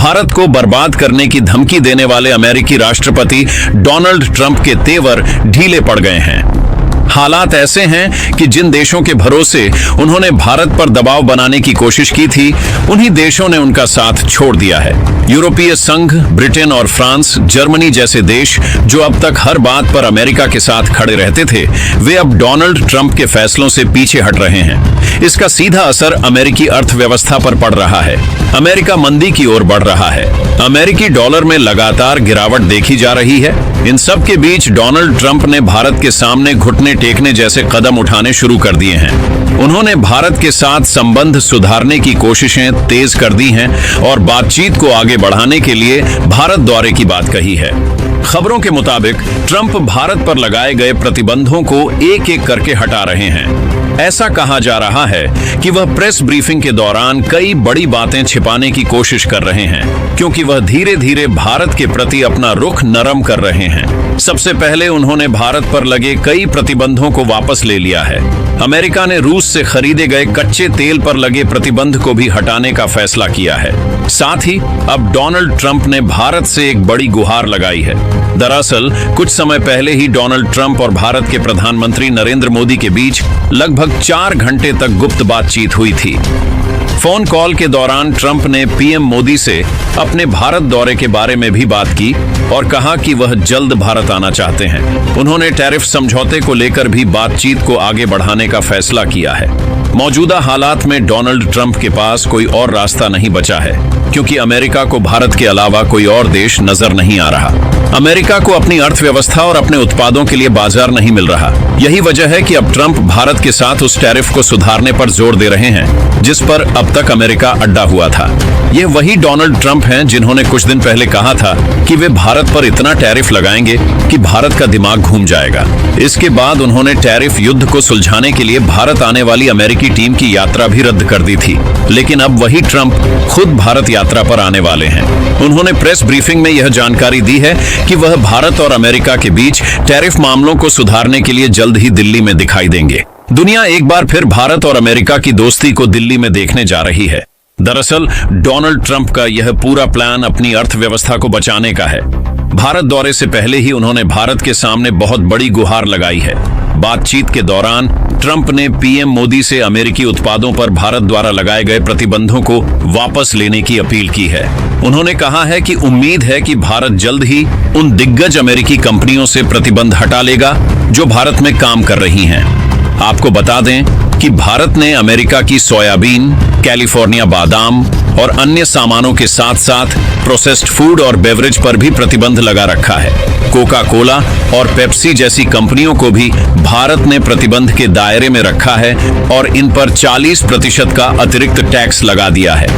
भारत को बर्बाद करने की धमकी देने वाले अमेरिकी राष्ट्रपति डोनाल्ड ट्रंप के तेवर ढीले पड़ गए हैं। हालात ऐसे हैं कि जिन देशों के भरोसे उन्होंने भारत पर दबाव बनाने की कोशिश की थी, उन्हीं देशों ने उनका साथ छोड़ दिया है। यूरोपीय संघ, ब्रिटेन और फ्रांस, जर्मनी जैसे देश जो अब तक हर बात पर अमेरिका के साथ खड़े रहते थे, वे अब डोनाल्ड ट्रंप के फैसलों से पीछे हट रहे हैं। इसका सीधा असर अमेरिकी अर्थव्यवस्था पर पड़ रहा है। अमेरिका मंदी की ओर बढ़ रहा है। अमेरिकी डॉलर में लगातार गिरावट देखी जा रही है। इन सब के बीच डोनाल्ड ट्रंप ने भारत के सामने घुटने टेकने जैसे कदम उठाने शुरू कर दिए हैं। उन्होंने भारत के साथ संबंध सुधारने की कोशिशें तेज कर दी हैं और बातचीत को आगे बढ़ाने के लिए भारत दौरे की बात कही है। खबरों के मुताबिक ट्रंप भारत पर लगाए गए प्रतिबंधों को एक एक करके हटा रहे हैं। ऐसा कहा जा रहा है कि वह प्रेस ब्रीफिंग के दौरान कई बड़ी बातें छिपाने की कोशिश कर रहे हैं, क्योंकि वह धीरे धीरे भारत के प्रति अपना रुख नरम कर रहे हैं। सबसे पहले उन्होंने भारत पर लगे कई प्रतिबंधों को वापस ले लिया है। अमेरिका ने रूस से खरीदे गए कच्चे तेल पर लगे प्रतिबंध को भी हटाने का फैसला किया है। साथ ही अब डोनाल्ड ट्रंप ने भारत से एक बड़ी गुहार लगाई है। दरअसल कुछ समय पहले ही डोनाल्ड ट्रंप और भारत के प्रधानमंत्री नरेंद्र मोदी के बीच लगभग 4 घंटे तक गुप्त बातचीत हुई थी। फोन कॉल के दौरान ट्रंप ने पीएम मोदी से अपने भारत दौरे के बारे में भी बात की और कहा कि वह जल्द भारत आना चाहते हैं। उन्होंने टैरिफ समझौते को लेकर भी बातचीत को आगे बढ़ाने का फैसला किया है। मौजूदा हालात में डोनाल्ड ट्रंप के पास कोई और रास्ता नहीं बचा है, क्योंकि अमेरिका को भारत के अलावा कोई और देश नजर नहीं आ रहा। अमेरिका को अपनी अर्थव्यवस्था और अपने उत्पादों के लिए बाजार नहीं मिल रहा। यही वजह है कि अब ट्रंप भारत के साथ उस टैरिफ को सुधारने पर जोर दे रहे हैं जिस पर अब तक अमेरिका अड्डा हुआ था। ये वही डोनाल्ड ट्रंप हैं जिन्होंने कुछ दिन पहले कहा था कि वे भारत पर इतना टैरिफ लगाएंगे कि भारत का दिमाग घूम जाएगा। इसके बाद उन्होंने टैरिफ युद्ध को सुलझाने के लिए भारत आने वाली अमेरिकी टीम की यात्रा भी रद्द कर दी थी। लेकिन अब वही ट्रंप खुद भारत यात्रा पर आने वाले हैं। उन्होंने प्रेस ब्रीफिंग में यह जानकारी दी है कि वह भारत और अमेरिका के बीच टैरिफ मामलों को सुधारने के लिए जल्द ही दिल्ली में दिखाई देंगे। दुनिया एक बार फिर भारत और अमेरिका की दोस्ती को दिल्ली में देखने जा रही है। दरअसल डोनाल्ड ट्रंप का यह पूरा प्लान अपनी अर्थव्यवस्था को बचाने का है। भारत दौरे से पहले ही उन्होंने भारत के सामने बहुत बड़ी गुहार लगाई है। बातचीत के दौरान ट्रंप ने पीएम मोदी से अमेरिकी उत्पादों पर भारत द्वारा लगाए गए प्रतिबंधों को वापस लेने की अपील की है। उन्होंने कहा है कि उम्मीद है कि भारत जल्द ही उन दिग्गज अमेरिकी कंपनियों से प्रतिबंध हटा लेगा जो भारत में काम कर रही हैं। आपको बता दें कि भारत ने अमेरिका की सोयाबीन, कैलिफोर्निया बादाम और अन्य सामानों के साथ साथ प्रोसेस्ड फूड और बेवरेज पर भी प्रतिबंध लगा रखा है। कोका कोला और पेप्सी जैसी कंपनियों को भी भारत ने प्रतिबंध के दायरे में रखा है और इन पर 40% का अतिरिक्त टैक्स लगा दिया है।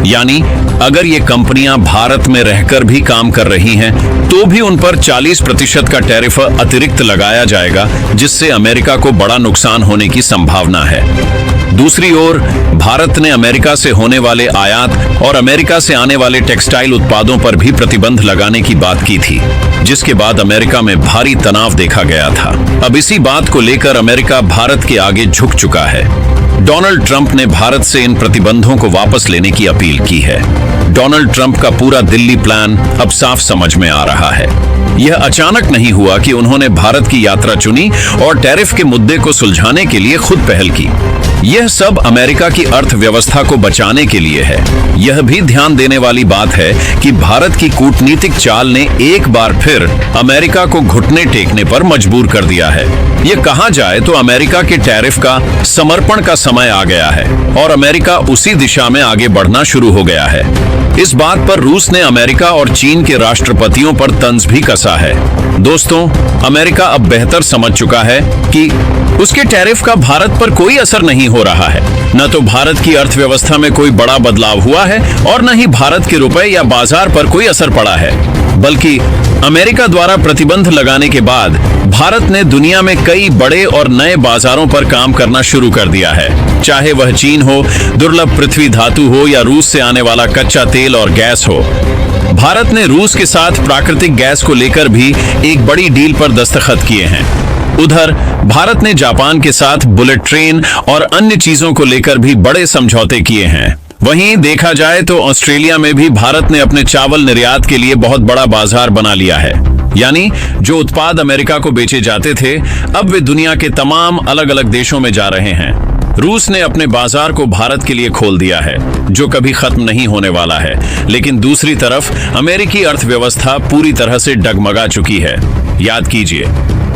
यानी अगर ये कंपनियां भारत में रहकर भी काम कर रही हैं, तो भी उन पर 40% का टैरिफ अतिरिक्त लगाया जाएगा, जिससे अमेरिका को बड़ा नुकसान होने की संभावना है। दूसरी ओर भारत ने अमेरिका से होने वाले आयात और अमेरिका से आने वाले टेक्सटाइल उत्पादों पर भी प्रतिबंध लगाने की बात की थी, जिसके बाद अमेरिका में भारी तनाव देखा गया था। अब इसी बात को लेकर अमेरिका भारत के आगे झुक चुका है। डोनाल्ड ट्रंप ने भारत से इन प्रतिबंधों को वापस लेने की अपील की है। डोनाल्ड ट्रंप का पूरा दिल्ली प्लान अब साफ समझ में आ रहा है। यह अचानक नहीं हुआ कि उन्होंने भारत की यात्रा चुनी और टैरिफ के मुद्दे को सुलझाने के लिए खुद पहल की। यह सब अमेरिका की अर्थव्यवस्था को बचाने के लिए है। यह भी ध्यान देने वाली बात है कि भारत की कूटनीतिक चाल ने एक बार फिर अमेरिका को घुटने टेकने पर मजबूर कर दिया है। यह कहा जाए तो अमेरिका के टैरिफ का समर्पण का समय आ गया है और अमेरिका उसी दिशा में आगे बढ़ना शुरू हो गया है। इस बात पर रूस ने अमेरिका और चीन के राष्ट्रपतियों पर तंज भी कसा है। दोस्तों, अमेरिका अब बेहतर समझ चुका है कि उसके टैरिफ का भारत पर कोई असर नहीं हो रहा है। न तो भारत की अर्थव्यवस्था में कोई बड़ा बदलाव हुआ है और न ही भारत के रुपए या बाजार पर कोई असर पड़ा है, बल्कि अमेरिका द्वारा प्रतिबंध लगाने के बाद भारत ने दुनिया में कई बड़े और नए बाजारों पर काम करना शुरू कर दिया है। चाहे वह चीन हो, दुर्लभ पृथ्वी धातु हो या रूस से आने वाला कच्चा तेल और गैस हो। भारत ने रूस के साथ प्राकृतिक गैस को लेकर भी एक बड़ी डील पर दस्तखत किए हैं। उधर भारत ने जापान के साथ बुलेट ट्रेन और अन्य चीजों को लेकर भी बड़े समझौते किए हैं। वहीं देखा जाए तो ऑस्ट्रेलिया में भी भारत ने अपने चावल निर्यात के लिए बहुत बड़ा बाजार बना लिया है। यानी जो उत्पाद अमेरिका को बेचे जाते थे, अब वे दुनिया के तमाम अलग अलग देशों में जा रहे हैं। रूस ने अपने बाजार को भारत के लिए खोल दिया है, जो कभी खत्म नहीं होने वाला है। लेकिन दूसरी तरफ अमेरिकी अर्थव्यवस्था पूरी तरह से डगमगा चुकी है। याद कीजिए,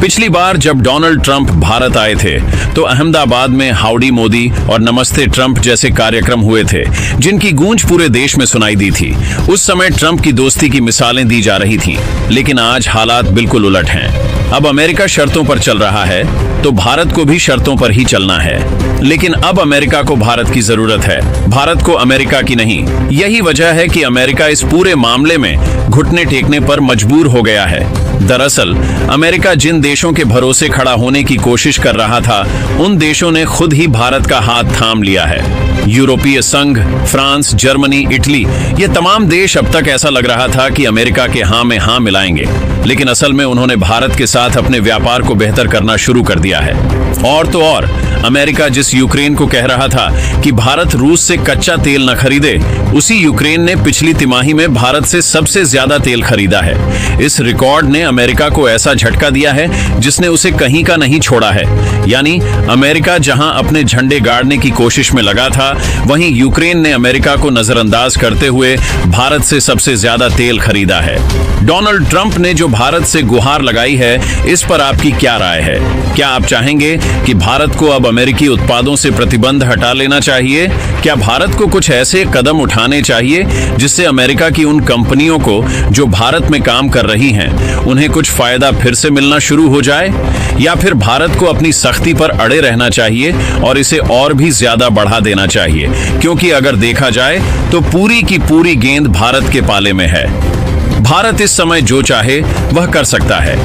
पिछली बार जब डोनाल्ड ट्रंप भारत आए थे तो अहमदाबाद में हाउडी मोदी और नमस्ते ट्रंप जैसे कार्यक्रम हुए थे, जिनकी गूंज पूरे देश में सुनाई दी थी। उस समय ट्रंप की दोस्ती की मिसालें दी जा रही थीं, लेकिन आज हालात बिल्कुल उलट हैं। अब अमेरिका शर्तों पर चल रहा है तो भारत को भी शर्तों पर ही चलना है। लेकिन अब अमेरिका को भारत की जरूरत है, भारत को अमेरिका की नहीं। यही वजह है कि अमेरिका इस पूरे मामले में घुटने टेकने पर मजबूर हो गया है। दरअसल अमेरिका जिन देशों के भरोसे खड़ा होने की कोशिश कर रहा था, उन देशों ने खुद ही भारत का हाथ थाम लिया है। यूरोपीय संघ, फ्रांस, जर्मनी, इटली, ये तमाम देश अब तक ऐसा लग रहा था कि अमेरिका के हाँ में हाँ मिलाएंगे, लेकिन असल में उन्होंने भारत के साथ अपने व्यापार को बेहतर करना शुरू कर दिया है। और तो और, अमेरिका जिस यूक्रेन को कह रहा था कि भारत रूस से कच्चा तेल न खरीदे, उसी यूक्रेन ने पिछली तिमाही में भारत से सबसे ज्यादा तेल खरीदा है। इस रिकॉर्ड ने अमेरिका को ऐसा झटका दिया है जिसने उसे कहीं का नहीं छोड़ा है। यानी अमेरिका जहां अपने झंडे गाड़ने की कोशिश में लगा था, वहीं यूक्रेन ने अमेरिका को नजरअंदाज करते हुए भारत से सबसे ज्यादा तेल खरीदा है। डोनाल्ड ट्रंप ने जो भारत से गुहार लगाई है, इस पर आपकी क्या राय है? क्या आप चाहेंगे कि भारत को अब अमेरिकी उत्पादों से प्रतिबंध हटा लेना चाहिए? क्या भारत को कुछ ऐसे कदम उठाने चाहिए जिससे अमेरिका की उन कंपनियों को जो भारत में काम कर रही हैं, उन्हें कुछ फायदा फिर से मिलना शुरू हो जाए? या फिर भारत को अपनी सख्ती पर अड़े रहना चाहिए और इसे और भी ज्यादा बढ़ा देना चाहिए? क्योंकि अगर देखा जाए तो पूरी की पूरी गेंद भारत के पाले में है। भारत इस समय जो चाहे वह कर सकता है।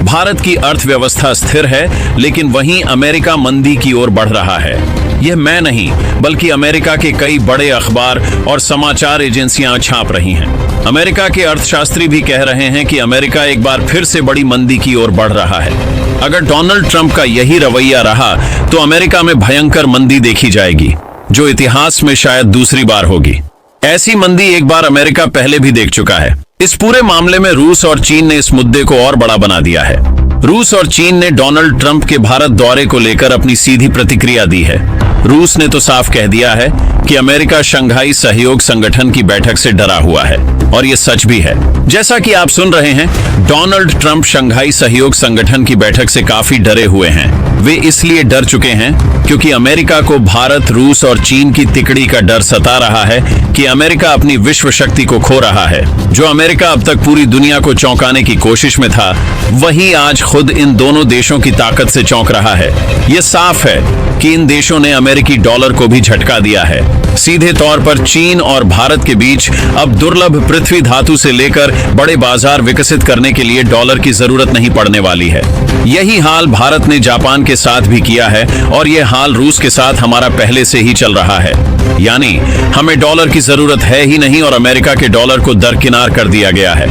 भारत की अर्थव्यवस्था स्थिर है, लेकिन वहीं अमेरिका मंदी की ओर बढ़ रहा है। यह मैं नहीं, बल्कि अमेरिका के कई बड़े अखबार और समाचार एजेंसियां छाप रही हैं। अमेरिका के अर्थशास्त्री भी कह रहे हैं कि अमेरिका एक बार फिर से बड़ी मंदी की ओर बढ़ रहा है। अगर डोनाल्ड ट्रंप का यही रवैया रहा तो अमेरिका में भयंकर मंदी देखी जाएगी, जो इतिहास में शायद दूसरी बार होगी। ऐसी मंदी एक बार अमेरिका पहले भी देख चुका है। इस पूरे मामले में रूस और चीन ने इस मुद्दे को और बड़ा बना दिया है। रूस और चीन ने डोनाल्ड ट्रंप के भारत दौरे को लेकर अपनी सीधी प्रतिक्रिया दी है। रूस ने तो साफ कह दिया है कि अमेरिका शंघाई सहयोग संगठन की बैठक से डरा हुआ है, और ये सच भी है। जैसा कि आप सुन रहे हैं, डोनाल्ड ट्रंप शंघाई सहयोग संगठन की बैठक से काफी डरे हुए हैं। वे इसलिए डर चुके हैं क्योंकि अमेरिका को भारत, रूस और चीन की तिकड़ी का डर सता रहा है कि अमेरिका अपनी विश्व शक्ति को खो रहा है। जो अमेरिका अब तक पूरी दुनिया को चौंकाने की कोशिश में था, वही आज खुद इन दोनों देशों की ताकत से चौंक रहा है। यह साफ है कि इन देशों ने अमेरिकी डॉलर को भी झटका दिया है। सीधे तौर पर चीन और भारत के बीच अब दुर्लभ पृथ्वी धातु से लेकर बड़े बाजार विकसित करने के लिए डॉलर की जरूरत नहीं पड़ने वाली है। यही हाल भारत ने जापान के साथ भी किया है, और यह हाल रूस के साथ हमारा पहले से ही चल रहा है। यानी हमें डॉलर की जरूरत है ही नहीं और अमेरिका के डॉलर को दरकिनार कर दिया गया है।